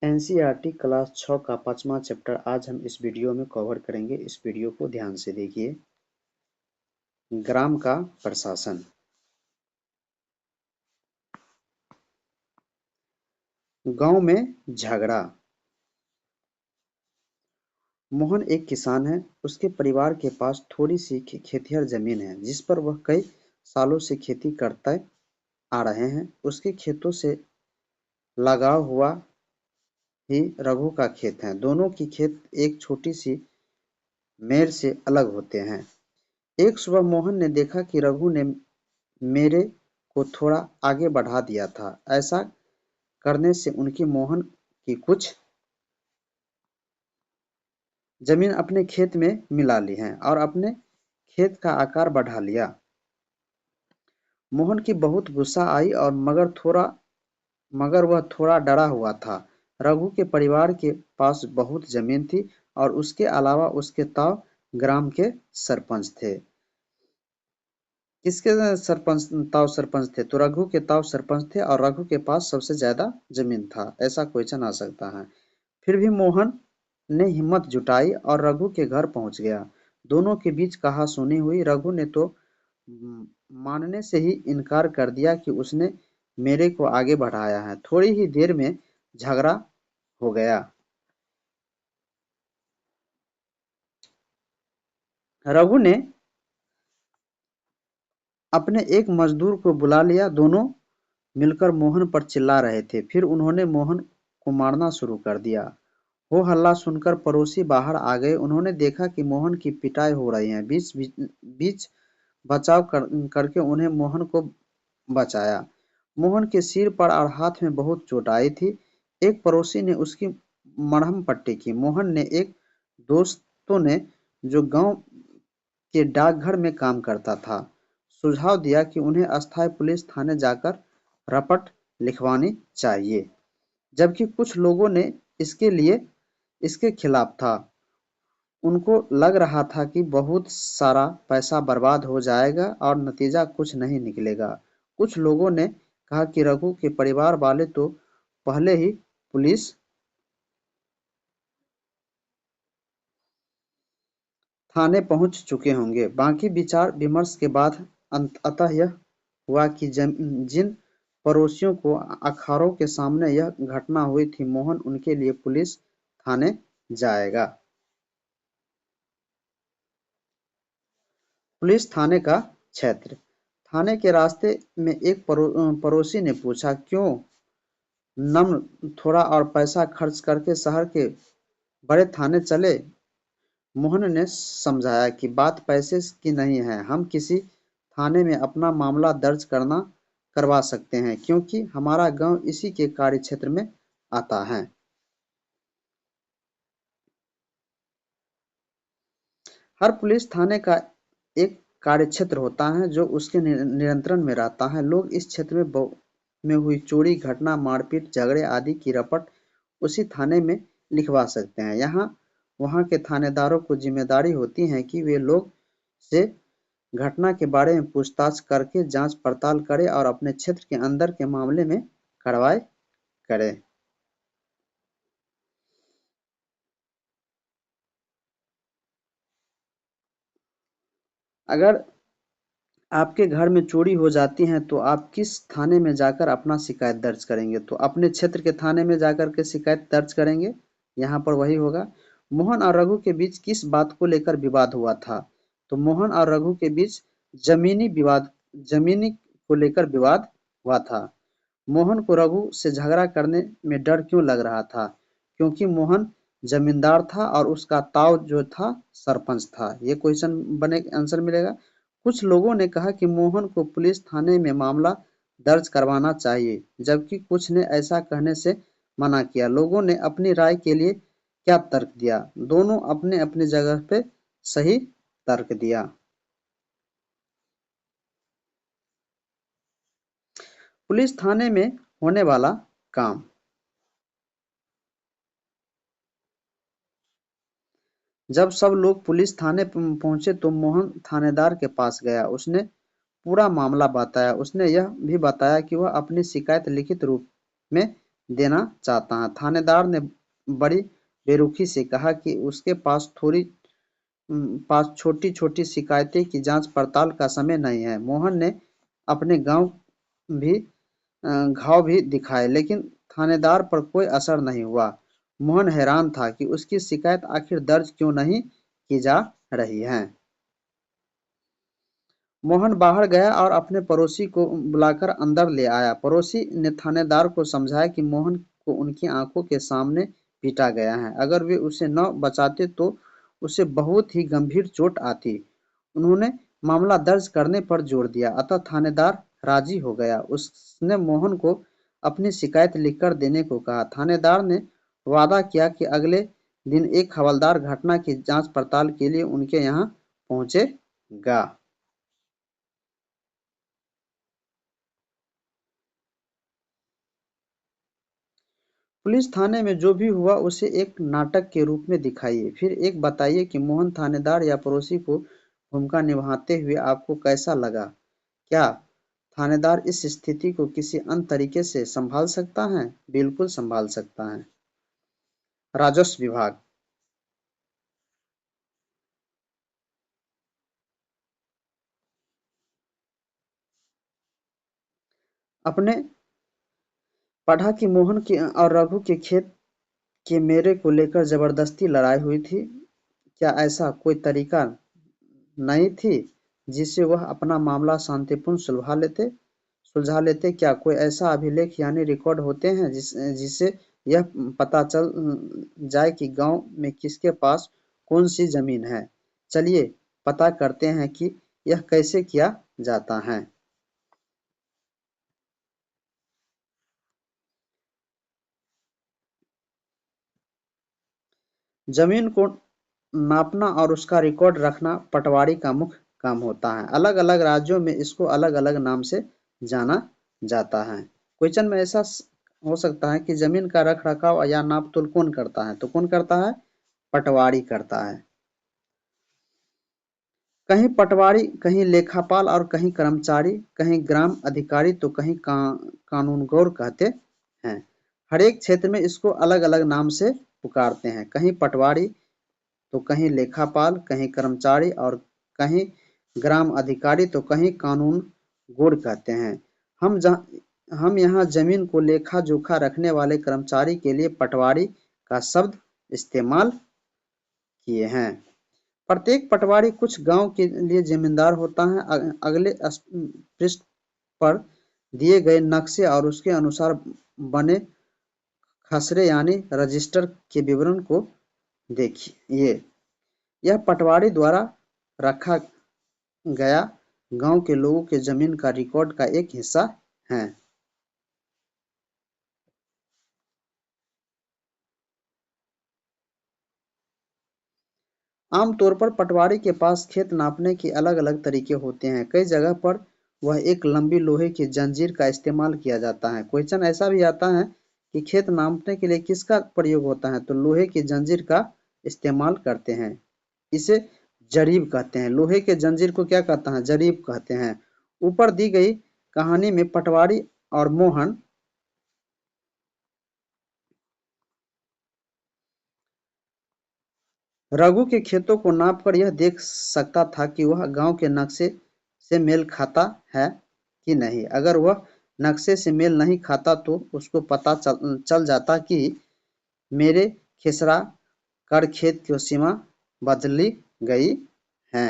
NCERT class 6 का 5वां chapter आज हम इस वीडियो में कवर करेंगे। इस वीडियो को ध्यान से देखिए। ग्राम का प्रशासन। गांव में झगड़ा। मोहन एक किसान है। उसके परिवार के पास थोड़ी सी खेतिहर जमीन है जिस पर वह कई सालों से खेती करते आ रहे हैं। उसके खेतों से लगाव हुआ ही रघु का खेत है। दोनों की खेत एक छोटी सी मेड़ से अलग होते हैं। एक सुबह मोहन ने देखा कि रघु ने मेरे को थोड़ा आगे बढ़ा दिया था। ऐसा करने से उनकी मोहन की कुछ जमीन अपने खेत में मिला ली है और अपने खेत का आकार बढ़ा लिया। मोहन की बहुत गुस्सा आई और मगर वह थोड़ा डरा हुआ था। रघु के परिवार के पास बहुत जमीन थी और उसके अलावा उसके ताऊ ग्राम के सरपंच थे। किसके ताऊ सरपंच थे? तो रघु के ताऊ सरपंच थे और रघु के पास सबसे ज्यादा जमीन था। ऐसा क्वेश्चन आ सकता है। फिर भी मोहन ने हिम्मत जुटाई और रघु के घर पहुंच गया। दोनों के बीच कहा-सुनी हुई। रघु ने तो मानने से ही इनकार कर दिया कि उसने मेरे को आगे बढ़ाया है। थोड़ी ही देर में झगड़ा हो गया। रघु ने अपने एक मजदूर को बुला लिया। दोनों मिलकर मोहन पर चिल्ला रहे थे। फिर उन्होंने मोहन को मारना शुरू कर दिया। हो हल्ला सुनकर पड़ोसी बाहर आ गए। उन्होंने देखा कि मोहन की पिटाई हो रही है। बीच बचाव करके उन्हें मोहन को बचाया। मोहन के सिर पर और हाथ में बहुत चोट आई थी। एक पड़ोसी ने उसकी मरहम पट्टी की। मोहन ने एक दोस्तों ने जो गांव के डाकघर में काम करता था सुझाव दिया कि उन्हें अस्थायी पुलिस थाने जाकर रपट लिखवानी चाहिए। जबकि कुछ लोगों ने इसके खिलाफ था। उनको लग रहा था कि बहुत सारा पैसा बर्बाद हो जाएगा और नतीजा कुछ नहीं निकलेगा। कुछ लोगों ने कहा कि रघु के परिवार वाले तो पहले ही पुलिस थाने पहुंच चुके होंगे। बाकी विचार विमर्श के बाद अंततः यह हुआ कि जिन पड़ोसियों को अखाड़ों के सामने यह घटना हुई थी, मोहन उनके लिए पुलिस थाने जाएगा। पुलिस थाने का क्षेत्र। थाने के रास्ते में एक पड़ोसी ने पूछा, क्यों नम्र थोड़ा और पैसा खर्च करके शहर के बड़े थाने चले? मोहन ने समझाया कि बात पैसे की नहीं है। हम किसी थाने में अपना मामला दर्ज करवा सकते हैं क्योंकि हमारा गांव इसी के कार्य क्षेत्र में आता है। हर पुलिस थाने का एक कार्यक्षेत्र होता है जो उसके नियंत्रण में रहता है। लोग इस क्षेत्र में हुई चोरी, घटना, मारपीट, झगड़े आदि की रपट उसी थाने में लिखवा सकते हैं। वहाँ के थानेदारों को जिम्मेदारी होती है कि वे लोग से घटना के बारे में पूछताछ करके जांच पड़ताल करें और अपने क्षेत्र के अंदर के मामले में कार्रवाई करें। अगर आपके घर में चोरी हो जाती है तो आप किस थाने में जाकर अपना शिकायत दर्ज करेंगे? तो अपने क्षेत्र के थाने में जाकर के शिकायत दर्ज करेंगे। यहाँ पर वही होगा। मोहन और रघु के बीच किस बात को लेकर विवाद हुआ था? तो मोहन और रघु के बीच जमीनी को लेकर विवाद हुआ था। मोहन को रघु से झगड़ा करने में डर क्यों लग रहा था? क्योंकि मोहन जमींदार था और उसका ताऊ जो था सरपंच था। ये क्वेश्चन बने आंसर मिलेगा। कुछ लोगों ने कहा कि मोहन को पुलिस थाने में मामला दर्ज करवाना चाहिए, जबकि कुछ ने ऐसा कहने से मना किया। लोगों ने अपनी राय के लिए क्या तर्क दिया? दोनों अपने अपनी जगह पे सही तर्क दिया। पुलिस थाने में होने वाला काम। जब सब लोग पुलिस थाने पहुंचे तो मोहन थानेदार के पास गया। उसने पूरा मामला बताया। उसने यह भी बताया कि वह अपनी शिकायत लिखित रूप में देना चाहता है। थानेदार ने बड़ी बेरुखी से कहा कि उसके पास छोटी छोटी शिकायतें की जांच पड़ताल का समय नहीं है। मोहन ने अपने भी घाव भी दिखाए, लेकिन थानेदार पर कोई असर नहीं हुआ। मोहन हैरान था कि उसकी शिकायत आखिर दर्ज क्यों नहीं की जा रही है। मोहन बाहर गया और अपने पड़ोसी को बुलाकर अंदर ले आया। पड़ोसी ने थानेदार को समझाया कि मोहन को उनकी आंखों के सामने पीटा गया है। अगर वे उसे न बचाते तो उसे बहुत ही गंभीर चोट आती। उन्होंने मामला दर्ज करने पर जोर दिया, अतः थानेदार राजी हो गया। उसने मोहन को अपनी शिकायत लिखकर देने को कहा। थानेदार ने वादा किया कि अगले दिन एक हवलदार घटना की जांच पड़ताल के लिए उनके यहाँ पहुंचेगा। पुलिस थाने में जो भी हुआ उसे एक नाटक के रूप में दिखाइए। फिर एक बताइए कि मोहन थानेदार या पड़ोसी को भूमिका निभाते हुए आपको कैसा लगा। क्या थानेदार इस स्थिति को किसी अन्य तरीके से संभाल सकता है? बिल्कुल संभाल सकता है। राजस्व विभाग अपने पढ़ा कि मोहन की और रघु के खेत के मेरे को लेकर जबरदस्ती लड़ाई हुई थी। क्या ऐसा कोई तरीका नहीं थी जिससे वह अपना मामला शांतिपूर्ण सुलझा लेते? क्या कोई ऐसा अभिलेख यानी रिकॉर्ड होते हैं जिससे यह पता चल जाए कि गांव में किसके पास कौन सी जमीन है? चलिए पता करते हैं कि यह कैसे किया जाता है। जमीन को नापना और उसका रिकॉर्ड रखना पटवारी का मुख्य काम होता है। अलग अलग राज्यों में इसको अलग अलग नाम से जाना जाता है। क्वेश्चन में ऐसा हो सकता है कि जमीन का रख रखाव या नाप तोल कौन करता है? तो कौन करता है? पटवारी करता है। कहीं पटवारी, कहीं लेखापाल और कहीं कर्मचारी, कहीं ग्राम अधिकारी तो कहीं कानूनगोर कहते हैं। हर एक क्षेत्र में इसको अलग अलग नाम से पुकारते हैं। कहीं पटवारी तो कहीं लेखापाल, कहीं कर्मचारी और कहीं ग्राम अधिकारी तो कहीं कानून गोर कहते हैं। हम यहाँ जमीन को लेखा जोखा रखने वाले कर्मचारी के लिए पटवारी का शब्द इस्तेमाल किए हैं। प्रत्येक पटवारी कुछ गांव के लिए जिम्मेदार होता है। अगले पृष्ठ पर दिए गए नक्शे और उसके अनुसार बने खसरे यानी रजिस्टर के विवरण को देखिए। यह पटवारी द्वारा रखा गया गांव के लोगों के जमीन का रिकॉर्ड का एक हिस्सा है। आमतौर पर पटवारी के पास खेत नापने के अलग-अलग तरीके होते हैं। कई जगह पर वह एक लंबी लोहे की जंजीर का इस्तेमाल किया जाता है। क्वेश्चन ऐसा भी आता है कि खेत नापने के लिए किसका प्रयोग होता है? तो लोहे की जंजीर का इस्तेमाल करते हैं। इसे जरीब कहते हैं। लोहे के जंजीर को क्या कहता है? जरीब कहते हैं। ऊपर दी गई कहानी में पटवारी और मोहन रघु के खेतों को नापकर यह देख सकता था कि वह गांव के नक्शे से मेल खाता है कि नहीं। अगर वह नक्शे से मेल नहीं खाता तो उसको पता चल जाता कि मेरे खेसरा कर खेत की सीमा बदली गई है।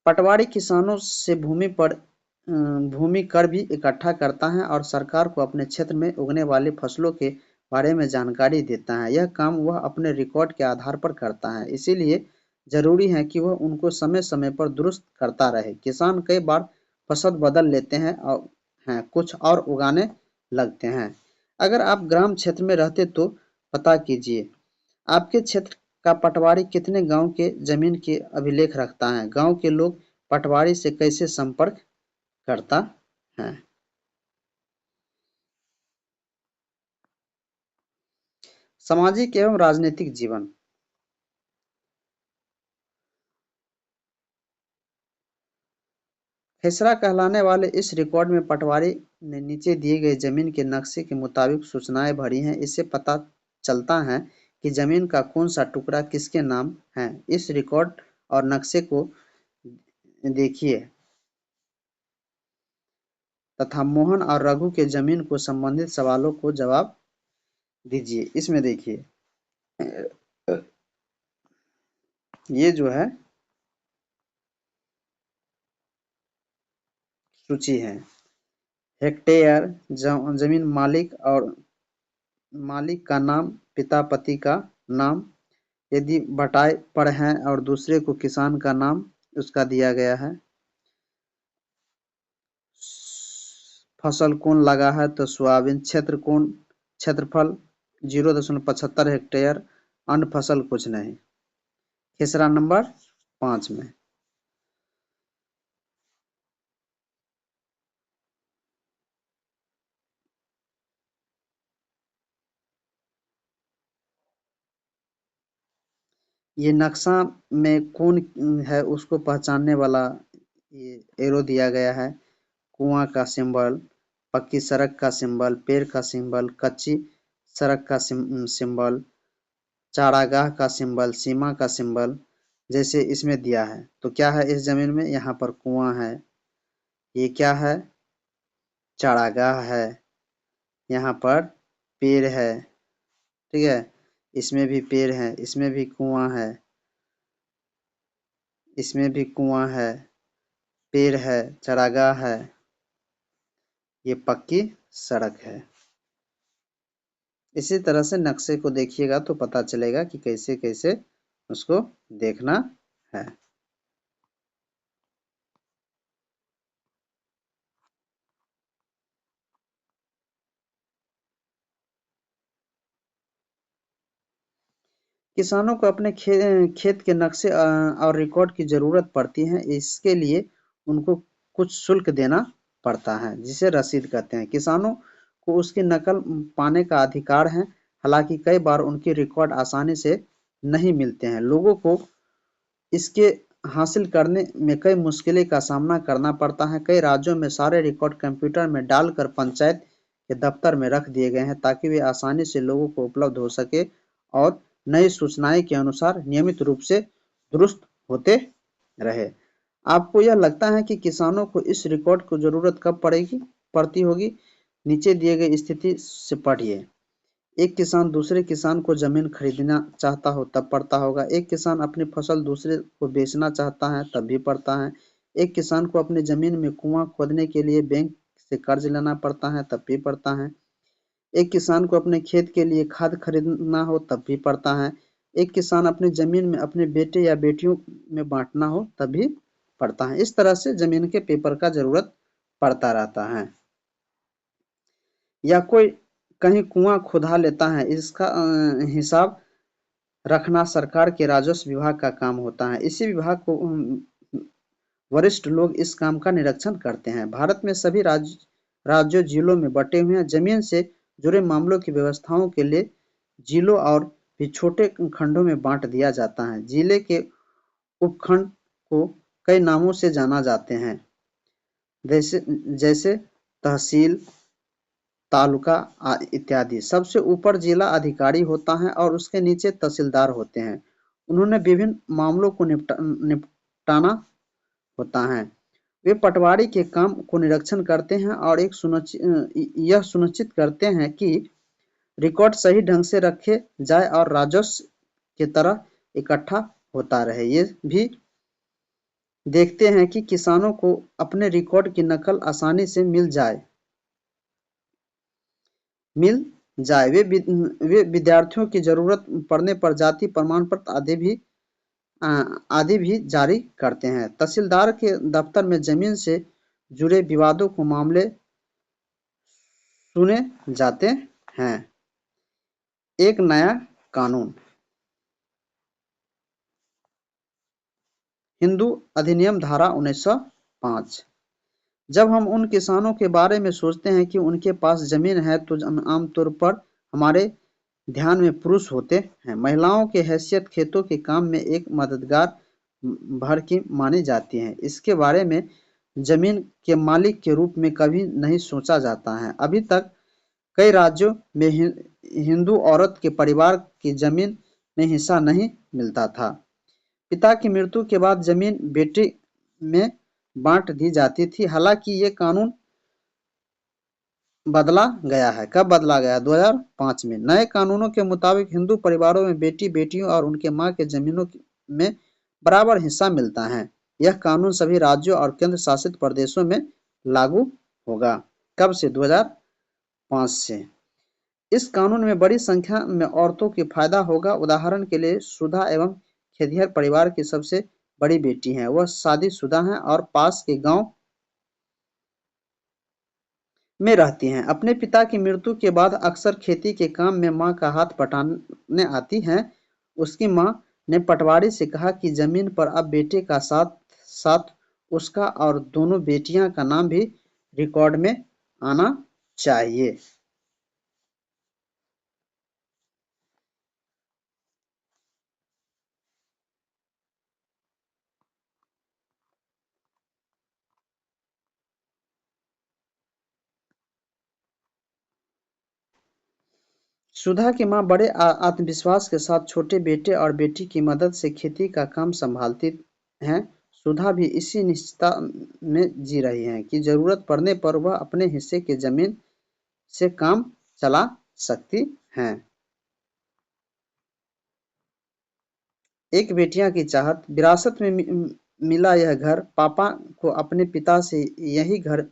पटवारी किसानों से भूमि कर भी इकट्ठा करता है और सरकार को अपने क्षेत्र में उगने वाली फसलों के बारे में जानकारी देता है। यह काम वह अपने रिकॉर्ड के आधार पर करता है, इसीलिए जरूरी है कि वह उनको समय समय पर दुरुस्त करता रहे। किसान कई बार फसल बदल लेते हैं और कुछ और उगाने लगते हैं। अगर आप ग्राम क्षेत्र में रहते तो पता कीजिए आपके क्षेत्र का पटवारी कितने गांव के जमीन के अभिलेख रखता है? गांव के लोग पटवारी से कैसे संपर्क करता है? सामाजिक एवं राजनीतिक जीवन खेसरा कहलाने वाले इस रिकॉर्ड में पटवारी ने नीचे दिए गए जमीन के नक्शे के मुताबिक सूचनाएं भरी हैं। इससे पता चलता है कि जमीन का कौन सा टुकड़ा किसके नाम है। इस रिकॉर्ड और नक्शे को देखिए तथा मोहन और रघु के जमीन को संबंधित सवालों को जवाब दीजिए। इसमें देखिए ये जो है सूची है। हेक्टेयर, जमीन मालिक और मालिक का नाम, पिता पति का नाम, यदि बटाई पर हैं और दूसरे को किसान का नाम उसका दिया गया है। फसल कौन लगा है तो सोयाबीन। क्षेत्रफल 0.75 हेक्टेयर। अन्न फसल कुछ नहीं। तीसरा नंबर 5 में। ये नक्शा में कौन है उसको पहचानने वाला ये एरो दिया गया है। कुआं का सिंबल, पक्की सड़क का सिंबल, पेड़ का सिंबल, कच्ची सड़क का सिंबल, चारागाह का सिंबल, सीमा का सिंबल जैसे इसमें दिया है। तो क्या है इस जमीन में? यहाँ पर कुआं है। ये क्या है? चारागाह है। यहाँ पर पेड़ है। ठीक है, इसमें भी पेड़ है, इसमें भी कुआं है, इसमें भी कुआं है, पेड़ है, चारागाह है, ये पक्की सड़क है। इसी तरह से नक्शे को देखिएगा तो पता चलेगा कि कैसे कैसे उसको देखना है। किसानों को अपने खेत के नक्शे और रिकॉर्ड की जरूरत पड़ती है। इसके लिए उनको कुछ शुल्क देना पड़ता है जिसे रसीद कहते हैं। किसानों को उसकी नकल पाने का अधिकार है। हालांकि कई बार उनकी रिकॉर्ड आसानी से नहीं मिलते हैं। लोगों को इसके हासिल करने में कई मुश्किलें का सामना करना पड़ता है। कई राज्यों में सारे रिकॉर्ड कंप्यूटर में डालकर पंचायत के दफ्तर में रख दिए गए हैं ताकि वे आसानी से लोगों को उपलब्ध हो सके और नई सूचनाएं के अनुसार नियमित रूप से दुरुस्त होते रहे। आपको यह लगता है कि किसानों को इस रिकॉर्ड को जरूरत कब पड़ती होगी? नीचे दिए गए स्थिति से पढ़िए। एक किसान दूसरे किसान को जमीन खरीदना चाहता हो तब पड़ता होगा। एक किसान अपनी फसल दूसरे को बेचना चाहता है तब भी पड़ता है। एक किसान को अपनी जमीन में कुआं खोदने के लिए बैंक से कर्ज लेना पड़ता है तब भी पड़ता है। एक किसान को अपने खेत के लिए खाद खरीदना हो तब भी पड़ता है। एक किसान अपनी जमीन में अपने बेटे या बेटियों में बांटना हो तब भी पड़ता है। इस तरह से जमीन के पेपर का जरूरत पड़ता रहता है। या कोई कहीं कुआं खुदा लेता है, इसका हिसाब रखना सरकार के राजस्व विभाग का काम होता है। इसी विभाग को वरिष्ठ लोग इस काम का निरीक्षण करते हैं। भारत में सभी राज्यों जिलों में बटे हुए हैं। जमीन से जुड़े मामलों की व्यवस्थाओं के लिए जिलों और भी छोटे खंडों में बांट दिया जाता है। जिले के उपखंड को कई नामों से जाना जाते हैं जैसे जैसे तहसील, तालुका इत्यादि। सबसे ऊपर जिला अधिकारी होता है और उसके नीचे तहसीलदार होते हैं। उन्होंने विभिन्न मामलों को निपटाना होता है। वे पटवारी के काम को निरीक्षण करते हैं और यह सुनिश्चित करते हैं कि रिकॉर्ड सही ढंग से रखे जाए और राजस्व की तरह इकट्ठा होता रहे। ये भी देखते हैं कि किसानों को अपने रिकॉर्ड की नकल आसानी से मिल जाए। वे विद्यार्थियों की जरूरत पड़ने पर जाति प्रमाण पत्र आदि भी जारी करते हैं। तहसीलदार के दफ्तर में जमीन से जुड़े विवादों को मामले सुने जाते हैं। एक नया कानून, हिंदू अधिनियम धारा 1905। जब हम उन किसानों के बारे में सोचते हैं कि उनके पास जमीन है तो आमतौर पर हमारे ध्यान में पुरुष होते हैं। महिलाओं की हैसियत खेतों के काम में एक मददगार भर की मानी जाती है। इसके बारे में जमीन के मालिक के रूप में कभी नहीं सोचा जाता है। अभी तक कई राज्यों में हिंदू औरत के परिवार की जमीन में हिस्सा नहीं मिलता था। पिता की मृत्यु के बाद जमीन बेटे में बांट दी जाती थी। हालांकि ये कानून बदला गया है। कब बदला गया? 2005 में। नए कानूनों के मुताबिक हिंदू परिवारों में बेटी बेटियों और उनके मां के जमीनों में बराबर हिस्सा मिलता है। यह कानून सभी राज्यों और केंद्र शासित प्रदेशों में लागू होगा। कब से? 2005 से। इस कानून में बड़ी संख्या में औरतों की फायदा होगा। उदाहरण के लिए सुधा एवं खेदिहर परिवार की सबसे बड़ी बेटी हैं। वह शादीशुदा हैं और पास के गांव में रहती हैं। अपने पिता की मृत्यु के बाद अक्सर खेती के काम में मां का हाथ बटाने आती हैं। उसकी मां ने पटवारी से कहा कि जमीन पर अब बेटे का साथ साथ उसका और दोनों बेटियां का नाम भी रिकॉर्ड में आना चाहिए। सुधा की मां बड़े आत्मविश्वास के साथ छोटे बेटे और बेटी की मदद से खेती का काम संभालती हैं। सुधा भी इसी निश्चितता में जी रही हैं कि जरूरत पड़ने पर वह अपने हिस्से की जमीन से काम चला सकती हैं। एक बेटियां की चाहत। विरासत में मिला यह घर। पापा को अपने पिता से यही घर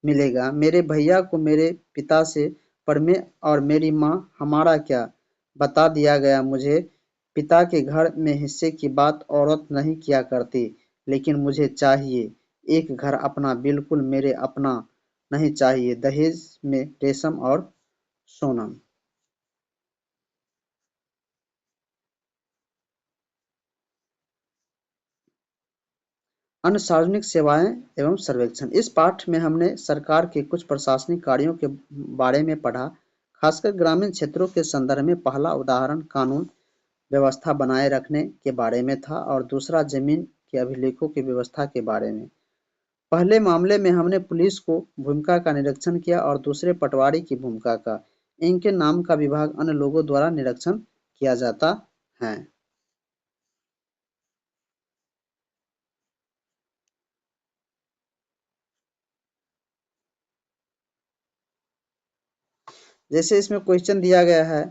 मिलेगा। मेरे भैया को मेरे पिता से, पर मैं और मेरी माँ हमारा क्या? बता दिया गया मुझे। पिता के घर में हिस्से की बात औरत नहीं किया करती, लेकिन मुझे चाहिए एक घर अपना, बिल्कुल मेरे अपना नहीं चाहिए दहेज में रेशम और सोना। अन्य सार्वजनिक सेवाएं एवं सर्वेक्षण। इस पाठ में हमने सरकार के कुछ प्रशासनिक कार्यों के बारे में पढ़ा। खासकर ग्रामीण क्षेत्रों के संदर्भ में पहला उदाहरण कानून व्यवस्था बनाए रखने के बारे में था और दूसरा जमीन के अभिलेखों की व्यवस्था के बारे में। पहले मामले में हमने पुलिस को भूमिका का निरीक्षण किया और दूसरे पटवारी की भूमिका का। इनके नाम का विभाग अन्य लोगों द्वारा निरीक्षण किया जाता है। जैसे इसमें क्वेश्चन दिया गया है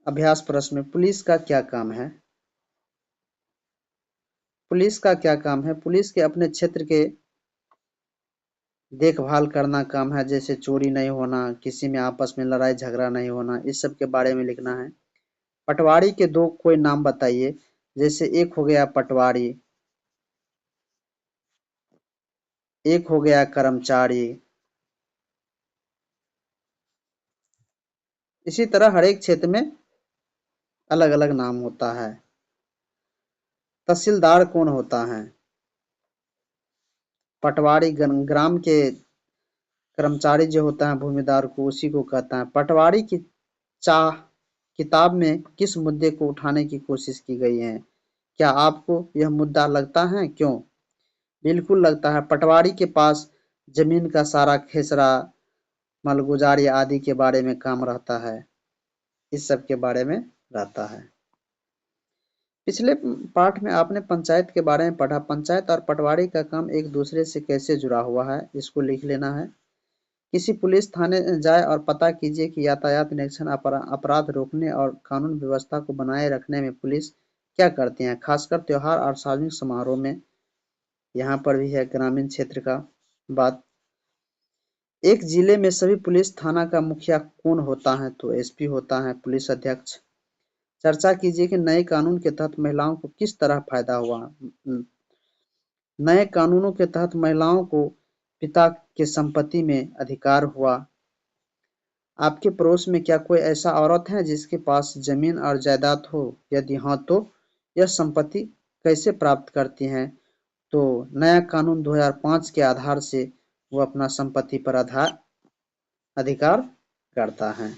अभ्यास प्रश्न में, पुलिस का क्या काम है? पुलिस का क्या काम है? पुलिस के अपने क्षेत्र के देखभाल करना काम है, जैसे चोरी नहीं होना, किसी में आपस में लड़ाई झगड़ा नहीं होना, इस सब के बारे में लिखना है। पटवारी के दो कोई नाम बताइए। जैसे एक हो गया पटवारी, एक हो गया कर्मचारी। इसी तरह हर एक क्षेत्र में अलग अलग नाम होता है। तहसीलदार कौन होता है? पटवारी ग्राम के कर्मचारी जो होता है भूमिदार को, उसी को कहता है। पटवारी की चाह किताब में किस मुद्दे को उठाने की कोशिश की गई है? क्या आपको यह मुद्दा लगता है? क्यों? बिल्कुल लगता है। पटवारी के पास जमीन का सारा खेसरा, मालगुजारी आदि के बारे में काम रहता है। इस सब के बारे में रहता है। पिछले पाठ में आपने पंचायत के बारे में पढ़ा। पंचायत और पटवारी का काम एक दूसरे से कैसे जुड़ा हुआ है, इसको लिख लेना है। किसी पुलिस थाने जाए और पता कीजिए कि यातायात निरीक्षण अपराध रोकने और कानून व्यवस्था को बनाए रखने में पुलिस क्या करती है, खासकर त्योहार और सार्वजनिक समारोह में। यहाँ पर भी है ग्रामीण क्षेत्र का बात। एक जिले में सभी पुलिस थाना का मुखिया कौन होता है? तो एसपी होता है, पुलिस अध्यक्ष। चर्चा कीजिए कि नए कानून के तहत महिलाओं को किस तरह फायदा हुआ। नए कानूनों के तहत महिलाओं को पिता के संपत्ति में अधिकार हुआ। आपके पड़ोस में क्या कोई ऐसा औरत है जिसके पास जमीन और जायदाद हो? यदि हाँ तो यह संपत्ति कैसे प्राप्त करती हैं? तो नया कानून 2005 के आधार से वो अपना संपत्ति पर अधिकार करता है।